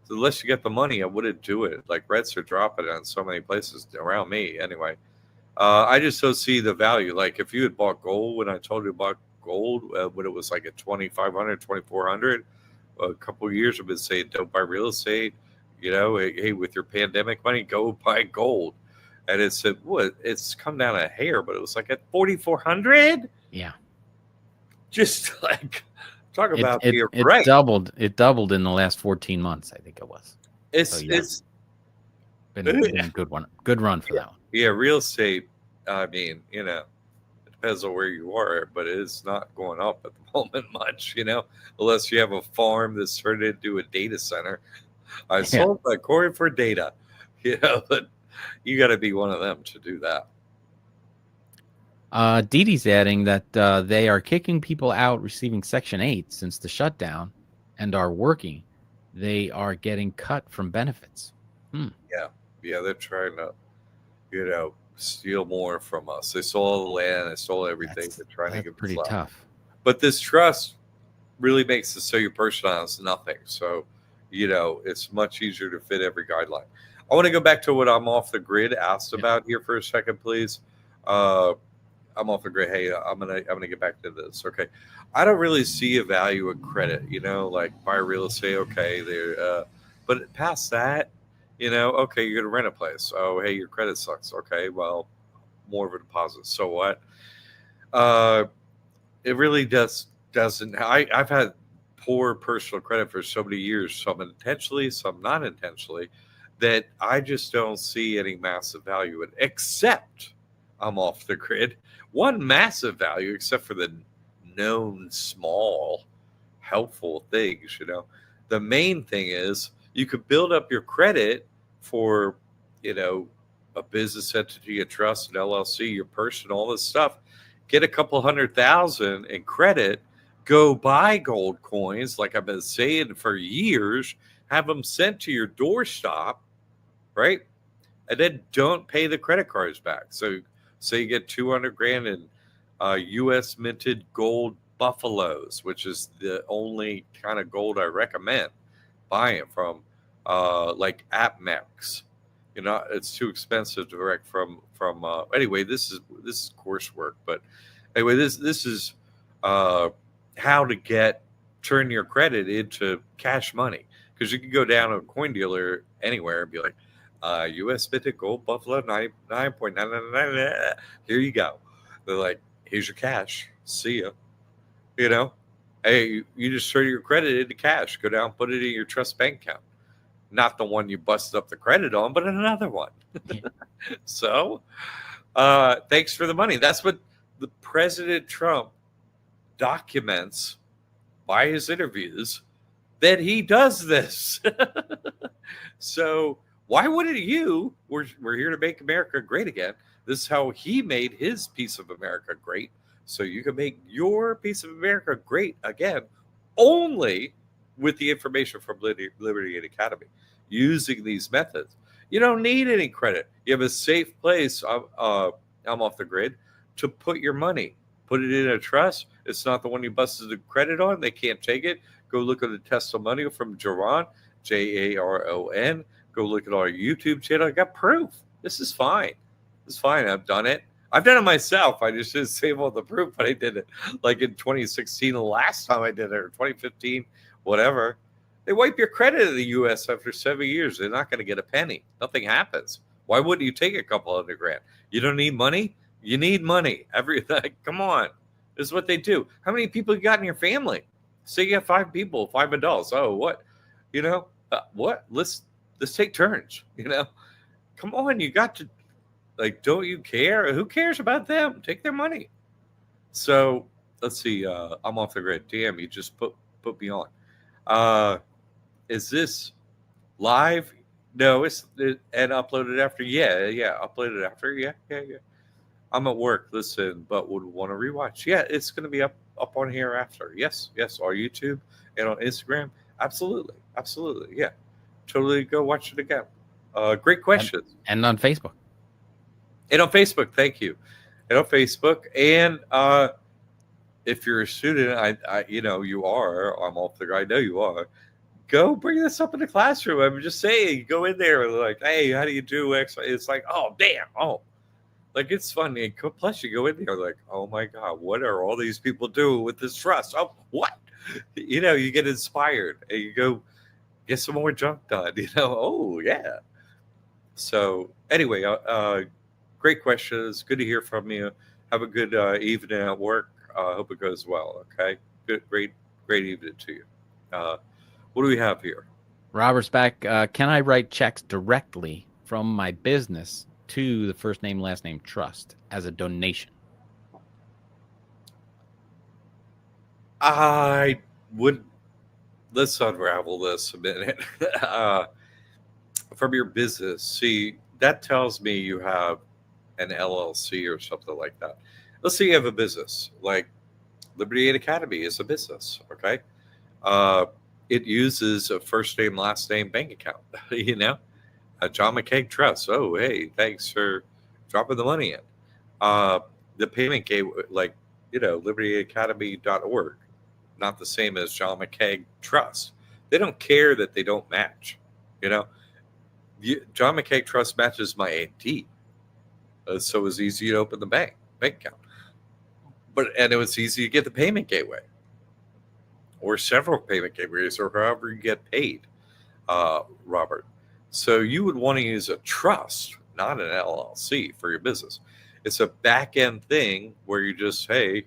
So unless you get the money, I wouldn't do it. Like, rents are dropping on so many places around me anyway. I just don't see the value. Like, if you had bought gold when I told you about gold, when it was like at 2,500, 2,400, a couple of years I've been saying don't buy real estate. Hey, with your pandemic money, go buy gold. and it said, "What? It's come down a hair, but it was like at 4,400." Yeah. Just like talk It about it the it right. doubled. It doubled in the last 14 months, I think it was. So yeah, It's been a good one. Good run for that one. yeah, real estate. I mean, you know, it depends on where you are, but it is not going up at the moment much. You know, unless you have a farm that's turned into a data center. I Yeah. sold my corn for data. You know, but you got to be one of them to do that. Dee Dee's adding that they are kicking people out receiving Section 8 since the shutdown and are working. They are getting cut from benefits. Yeah, yeah, they're trying to, you know, steal more from us. They stole the land, they stole everything. They're trying to That's give us pretty less. tough. But this trust really makes it so your person has nothing. So, you know, it's much easier to fit every guideline. I want to go back to what I'm off the grid asked Yeah. about here for a second, please. Uh, I'm off the grid. Hey, I'm gonna get back to this. Okay, I don't really see a value in credit. You know, like buy real estate. Okay, there. But past that, you know, okay, you're gonna rent a place. Oh, hey, your credit sucks. Okay, well, more of a deposit. So what? Uh, it really doesn't. I've had poor personal credit for so many years, some intentionally, some not intentionally, that I just don't see any massive value in. Except I'm off the grid. One massive value, except for the known small helpful things. You know, the main thing is you could build up your credit for, you know, a business entity, a trust, an LLC, your person, all this stuff. Get a couple 100,000 in credit, go buy gold coins, like I've been saying for years, have them sent to your doorstop, right? And then don't pay the credit cards back. So, say you get 200 grand in U.S. minted gold buffaloes, which is the only kind of gold I recommend buying from, like AppMex. You know, it's too expensive to direct from. Anyway, this is coursework, but anyway, this is how to turn your credit into cash money, because you can go down to a coin dealer anywhere and be like, U.S. minted gold buffalo 9.999. Here you go. They're like, here's your cash. See ya. You know, hey, you just turn your credit into cash. Go down, put it in your trust bank account. Not the one you busted up the credit on, but another one. Yeah. So, thanks for the money. That's what the President Trump documents by his interviews, that he does this. So why wouldn't you? We're here to make America great again. This is how he made his piece of America great. So you can make your piece of America great again, only with the information from Liberty and Academy, using these methods. You don't need any credit. You have a safe place. I'm off the grid to put your money. Put it in a trust. It's not the one you busted the credit on. They can't take it. Go look at the testimonial from Jaron, Jaron. Go look at our YouTube channel. I got proof. This is fine. It's fine. I've done it. I've done it myself. I just didn't save all the proof, but I did it like in 2016, the last time I did it, or 2015, whatever. They wipe your credit in the U.S. after 7 years. They're not going to get a penny. Nothing happens. Why wouldn't you take a couple hundred grand? You don't need money? You need money. Everything. Come on. This is what they do. How many people you got in your family? Say you have 5 people, 5 adults. Oh, what? You know, what? Let's take turns. You know, come on. You got to, like, don't you care? Who cares about them? Take their money. So let's see. I'm off the grid. Damn, you just put me on. Is this live? No, and uploaded after. Yeah, uploaded after. Yeah. I'm at work. Listen, but would want to rewatch. Yeah, it's going to be up on here after. Yes, on YouTube and on Instagram. Absolutely. Yeah, totally. Go watch it again. Great questions. And on Facebook. And on Facebook, thank you. And on Facebook, and if you're a student, I you know you are. I'm off the. I know you are. Go bring this up in the classroom. I'm just saying, go in there and like, hey, how do you do X? It's like, oh damn, like it's funny. Plus, you go in there like, oh my god, what are all these people doing with this trust? Oh, what? You know, you get inspired and you go get some more junk done. You know, oh yeah. So Anyway, great questions. Good to hear from you. Have a good evening at work. Hope it goes well. Okay. Good, great evening to you. What do we have here? Robert's back. Can I write checks directly from my business to the first name, last name trust as a donation? I would. Let's unravel this a minute. From your business, see, that tells me you have an LLC or something like that. Let's say you have a business, like Liberty Aid Academy is a business, okay? Uh, it uses a first name, last name bank account, you know? A John McCaig Trust. Oh, hey, thanks for dropping the money in. Uh, the payment gateway, like, libertyacademy.org, not the same as John McCaig Trust. They don't care that they don't match, you know? John McCaig Trust matches my ID. So it was easy to open the bank account. And it was easy to get the payment gateway or several payment gateways or however you get paid, Robert. So you would want to use a trust, not an LLC for your business. It's a back end thing where you just, hey,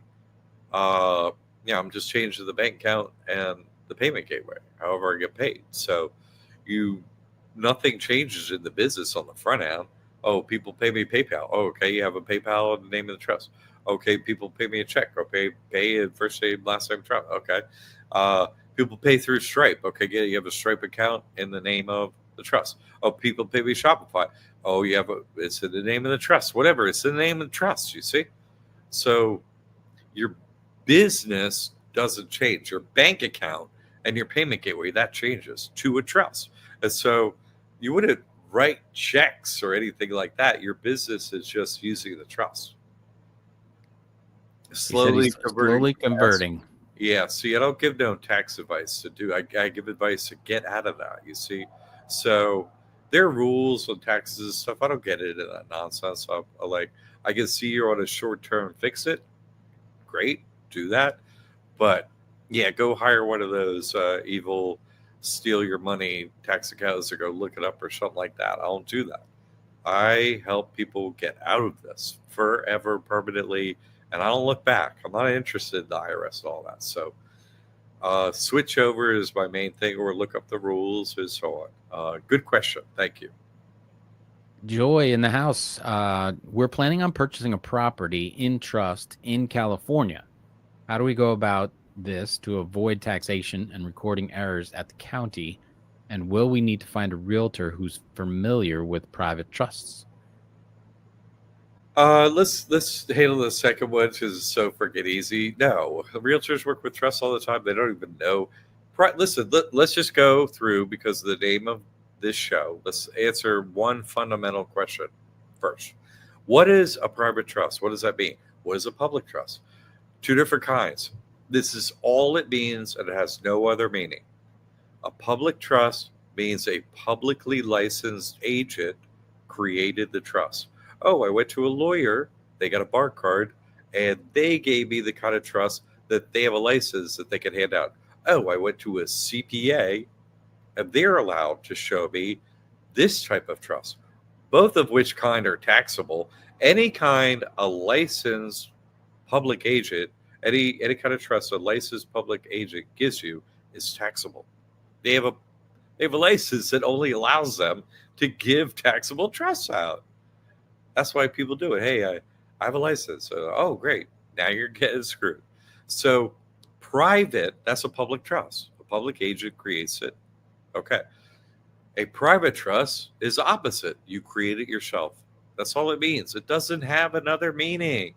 I'm just changing the bank account and the payment gateway, however I get paid. So nothing changes in the business on the front end. Oh, people pay me PayPal. Oh, okay, you have a PayPal in the name of the trust. Okay, people pay me a check. Okay, pay in first name, last name trust. Okay, people pay through Stripe. Okay, yeah, you have a Stripe account in the name of the trust. Oh, people pay me Shopify. Oh, it's in the name of the trust. Whatever, it's in the name of the trust. You see, so your business doesn't change. Your bank account and your payment gateway, that changes to a trust. And so you wouldn't write checks or anything like that. Your business is just using the trust. Slowly converting. Yeah. See, I don't give no tax advice to do. I give advice to get out of that. You see, so there are rules on taxes and stuff. I don't get into that nonsense. I can see you're on a short term fix it. Great, do that. But yeah, go hire one of those evil steal your money tax accountants or go look it up or something like that. I don't do that. I help people get out of this forever, permanently, and I don't look back. I'm not interested in the IRS and all that. So switch over is my main thing, or look up the rules and so on. Good question. Thank you. Joy in the house. We're planning on purchasing a property in trust in California. How do we go about this to avoid taxation and recording errors at the county? And will we need to find a realtor who's familiar with private trusts? Let's handle the second one because it's so freaking easy. No, realtors work with trusts all the time. They don't even know. Listen, let's just go through because of the name of this show. Let's answer one fundamental question first. What is a private trust? What does that mean? What is a public trust? Two different kinds. This is all it means, and it has no other meaning. A public trust means a publicly licensed agent created the trust. Oh, I went to a lawyer, they got a bar card, and they gave me the kind of trust that they have a license that they can hand out. Oh, I went to a CPA, and they're allowed to show me this type of trust, both of which kind are taxable. Any kind a licensed public agent, any kind of trust a licensed public agent gives you is taxable. They have a license that only allows them to give taxable trusts out. That's why people do it. Hey, I have a license. Oh, great. Now you're getting screwed. So private, that's a public trust. A public agent creates it. Okay. A private trust is opposite. You create it yourself. That's all it means. It doesn't have another meaning.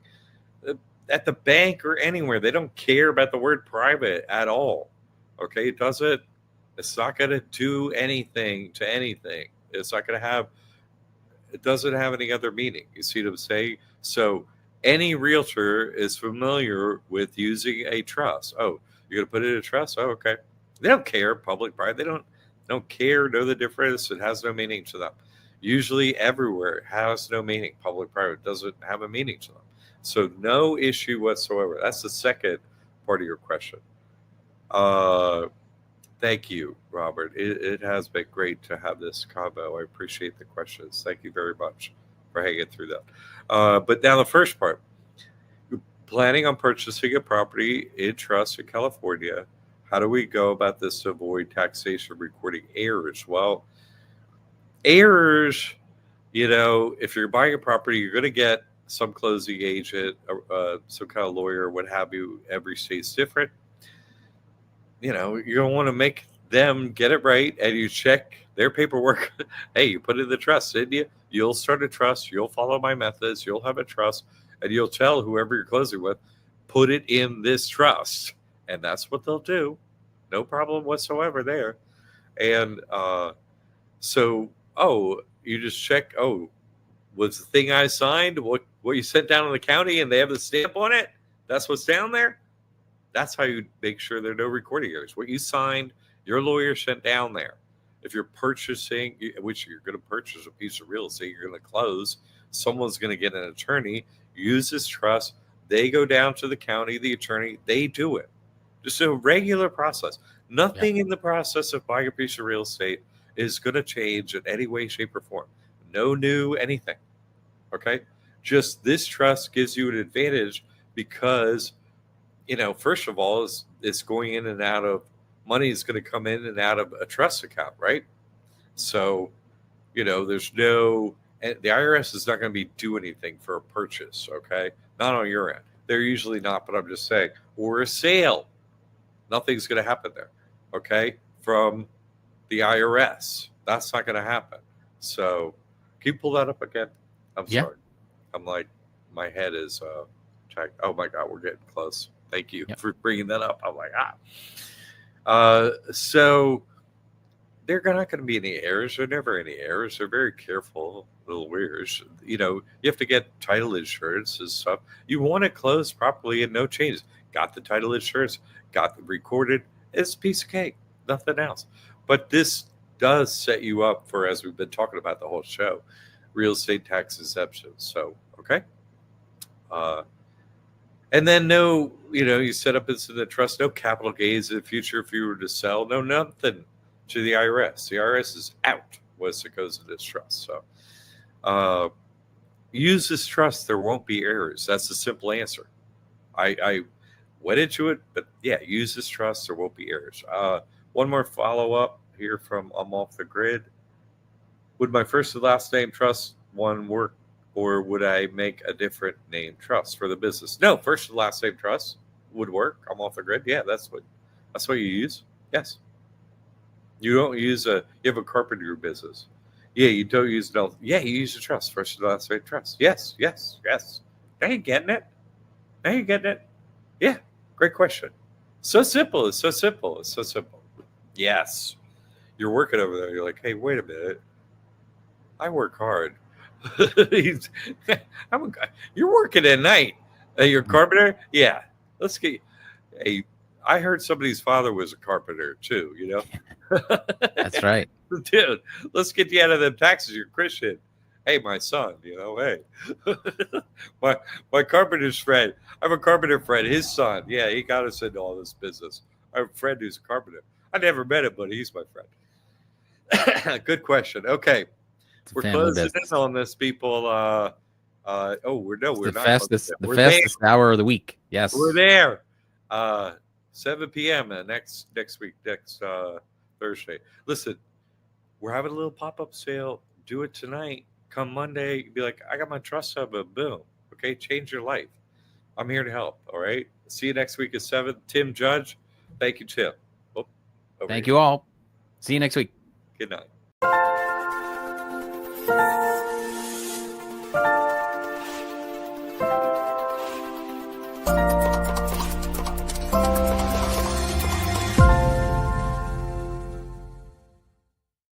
At the bank or anywhere, they don't care about the word private at all. Okay. It's not going to do anything to anything. It doesn't have any other meaning. You see what I'm saying? So any realtor is familiar with using a trust. Oh, you're going to put it in a trust? Oh, okay. They don't care, public, private. They don't care, know the difference. It has no meaning to them. Usually everywhere it has no meaning. Public, private doesn't have a meaning to them. So no issue whatsoever. That's the second part of your question. Thank you, Robert. It has been great to have this combo. I appreciate the questions. Thank you very much for hanging through that. But now the first part, you're planning on purchasing a property in trust in California. How do we go about this to avoid taxation recording errors? Well, errors, if you're buying a property, you're going to get some closing agent, some kind of lawyer, what have you. Every state's different. You're going to want to make them get it right, and you check their paperwork. Hey, you put in the trust, didn't you? You'll start a trust. You'll follow my methods. You'll have a trust, and you'll tell whoever you're closing with, put it in this trust. And that's what they'll do. No problem whatsoever there. And you just check, was the thing I signed what you sent down to the county and they have the stamp on it? That's what's down there? That's how you make sure there are no recording errors. What you signed, your lawyer sent down there. If you're purchasing, which you're going to purchase a piece of real estate, you're going to close, someone's going to get an attorney, use this trust, they go down to the county, the attorney, they do it. Just a regular process. Nothing in the process of buying a piece of real estate is going to change in any way, shape, or form. No new anything. Okay? Just this trust gives you an advantage because, first of all, it's going in and out of money is going to come in and out of a trust account, right? So, there's the IRS is not going to be do anything for a purchase, okay? Not on your end. They're usually not, but I'm just saying, or a sale. Nothing's going to happen there, okay? From the IRS. That's not going to happen. So, can you pull that up again? I'm sorry. I'm like, my head is checked. Oh my God, we're getting close. Thank you for bringing that up. I'm like, so there are not going to be any errors. There are never any errors. They're very careful little lawyers. You have to get title insurance and stuff. You want it closed properly and no changes. Got the title insurance, got it recorded. It's a piece of cake, nothing else. But this does set you up for, as we've been talking about the whole show, real estate tax exemptions. So, okay. And then you set up into the trust, no capital gains in the future if you were to sell, no nothing to the IRS. The IRS is out once it goes into this trust. So use this trust. There won't be errors. That's the simple answer. I went into it, but use this trust. There won't be errors. One more follow-up here from I'm Off the Grid. Would my first and last name trust one work, or would I make a different name trust for the business? No, first and last name trust would work. I'm Off the Grid. Yeah, that's what you use. Yes. You don't use you have a carpenter business. Yeah, you don't use no. Yeah, you use a trust, first and last name trust. Yes. Now you getting it. Yeah, great question. So simple. It's so simple. Yes. You're working over there. You're like, hey, wait a minute. I work hard. You're working at night. You're a carpenter? Yeah. Let's get. Hey, I heard somebody's father was a carpenter too. That's right, dude. Let's get you out of them taxes. You're Christian. Hey, my son. Hey, my carpenter's friend. I have a carpenter friend. His son. Yeah, he got us into all this business. I have a friend who's a carpenter. I never met him, but he's my friend. Good question. Okay. We're closing in on this, people. We're not. The fastest hour of the week. Yes, we're there. 7 p.m. Next week, Thursday. Listen, we're having a little pop-up sale. Do it tonight. Come Monday, be like, I got my trust hub, and boom. Okay, change your life. I'm here to help. All right. See you next week at 7. Tim Judge. Thank you, Tim. Thank you all. See you next week. Good night.